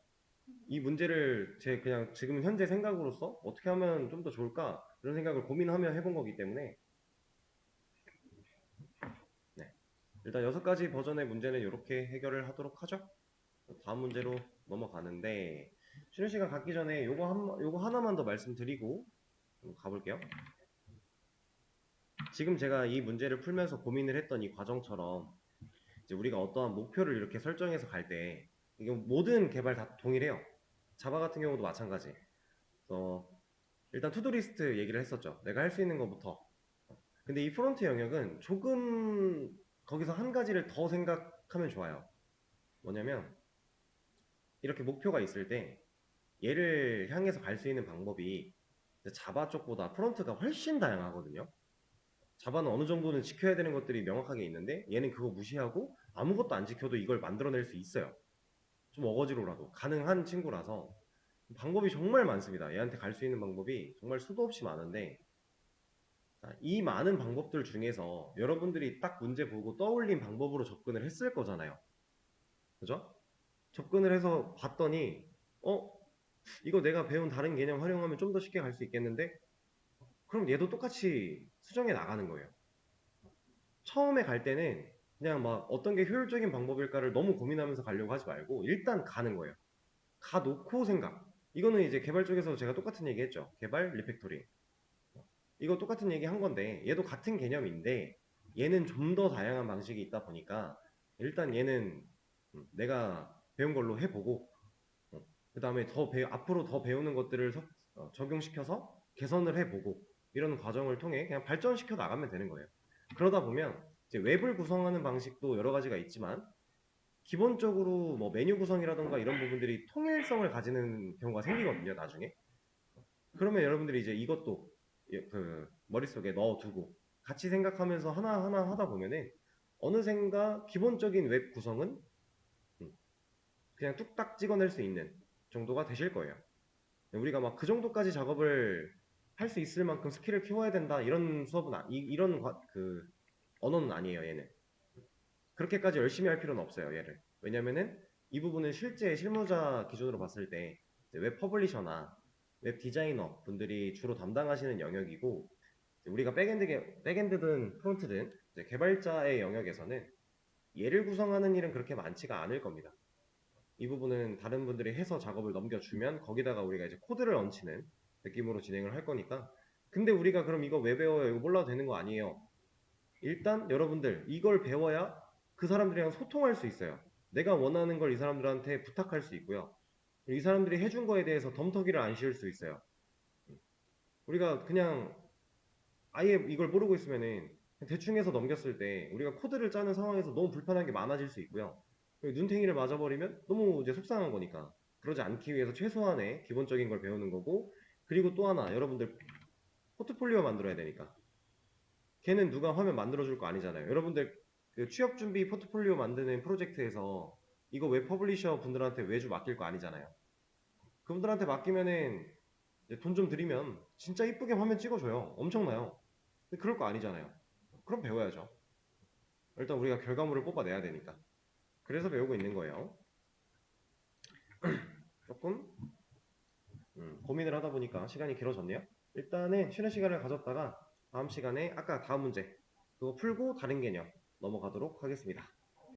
이 문제를 제 그냥 지금 현재 생각으로서 어떻게 하면 좀 더 좋을까 이런 생각을 고민하며 해본 거기 때문에 네. 일단 6가지 버전의 문제는 이렇게 해결을 하도록 하죠. 다음 문제로 넘어가는데 쉬는 시간 갖기 전에 요거 하나만 더 말씀드리고 가볼게요. 지금 제가 이 문제를 풀면서 고민을 했던 이 과정처럼 이제 우리가 어떠한 목표를 이렇게 설정해서 갈 때 이게 모든 개발 다 동일해요. 자바 같은 경우도 마찬가지. 일단 투두리스트 얘기를 했었죠. 내가 할 수 있는 것부터. 근데 이 프론트 영역은 조금 거기서 한 가지를 더 생각하면 좋아요. 뭐냐면 이렇게 목표가 있을 때 얘를 향해서 갈 수 있는 방법이 자바 쪽보다 프론트가 훨씬 다양하거든요. 자바는 어느 정도는 지켜야 되는 것들이 명확하게 있는데 얘는 그거 무시하고 아무것도 안 지켜도 이걸 만들어낼 수 있어요. 좀 어거지로라도 가능한 친구라서 방법이 정말 많습니다. 얘한테 갈 수 있는 방법이 정말 수도 없이 많은데 이 많은 방법들 중에서 여러분들이 딱 문제 보고 떠올린 방법으로 접근을 했을 거잖아요. 그죠? 접근을 해서 봤더니 이거 내가 배운 다른 개념 활용하면 좀 더 쉽게 갈 수 있겠는데? 그럼 얘도 똑같이 수정해 나가는 거예요. 처음에 갈 때는 그냥 막 어떤 게 효율적인 방법일까를 너무 고민하면서 가려고 하지 말고 일단 가는 거예요. 가 놓고 생각. 이거는 이제 개발 쪽에서 제가 똑같은 얘기 했죠. 개발, 리팩토링. 이거 똑같은 얘기 한 건데 얘도 같은 개념인데 얘는 좀 더 다양한 방식이 있다 보니까 일단 얘는 내가 배운 걸로 해보고 그 다음에 앞으로 더 배우는 것들을 적용시켜서 개선을 해보고 이런 과정을 통해 그냥 발전시켜 나가면 되는 거예요. 그러다 보면 이제 웹을 구성하는 방식도 여러 가지가 있지만 기본적으로 뭐 메뉴 구성이라던가 이런 부분들이 통일성을 가지는 경우가 생기거든요, 나중에. 그러면 여러분들이 이제 이것도 그 머릿속에 넣어두고 같이 생각하면서 하나하나 하다 보면은 어느샌가 기본적인 웹 구성은 그냥 뚝딱 찍어낼 수 있는 정도가 되실 거예요. 우리가 막 그 정도까지 작업을 할 수 있을 만큼 스킬을 키워야 된다 이런 수업은 그 언어는 아니에요. 얘는 그렇게까지 열심히 할 필요는 없어요. 얘를 왜냐면은 이 부분은 실제 실무자 기준으로 봤을 때 웹 퍼블리셔나 웹 디자이너 분들이 주로 담당하시는 영역이고 우리가 백엔드든 프론트든 개발자의 영역에서는 얘를 구성하는 일은 그렇게 많지가 않을 겁니다. 이 부분은 다른 분들이 해서 작업을 넘겨주면 거기다가 우리가 이제 코드를 얹히는 느낌으로 진행을 할 거니까 근데 우리가 그럼 이거 왜 배워요? 이거 몰라도 되는 거 아니에요. 일단 여러분들 이걸 배워야 그 사람들이랑 소통할 수 있어요. 내가 원하는 걸 이 사람들한테 부탁할 수 있고요. 이 사람들이 해준 거에 대해서 덤터기를 안 씌울 수 있어요. 우리가 그냥 아예 이걸 모르고 있으면은 대충 해서 넘겼을 때 우리가 코드를 짜는 상황에서 너무 불편한 게 많아질 수 있고요. 눈탱이를 맞아버리면 너무 이제 속상한 거니까 그러지 않기 위해서 최소한의 기본적인 걸 배우는 거고 그리고 또 하나 여러분들 포트폴리오 만들어야 되니까 걔는 누가 화면 만들어줄 거 아니잖아요. 여러분들 그 취업 준비 포트폴리오 만드는 프로젝트에서 이거 웹 퍼블리셔 분들한테 외주 맡길 거 아니잖아요. 그분들한테 맡기면은 돈 좀 들이면 진짜 이쁘게 화면 찍어줘요. 엄청나요. 근데 그럴 거 아니잖아요. 그럼 배워야죠. 일단 우리가 결과물을 뽑아내야 되니까. 그래서 배우고 있는 거예요. 조금 고민을 하다 보니까 시간이 길어졌네요. 일단은 쉬는 시간을 가졌다가 다음 시간에 아까 다음 문제 그거 풀고 다른 개념 넘어가도록 하겠습니다.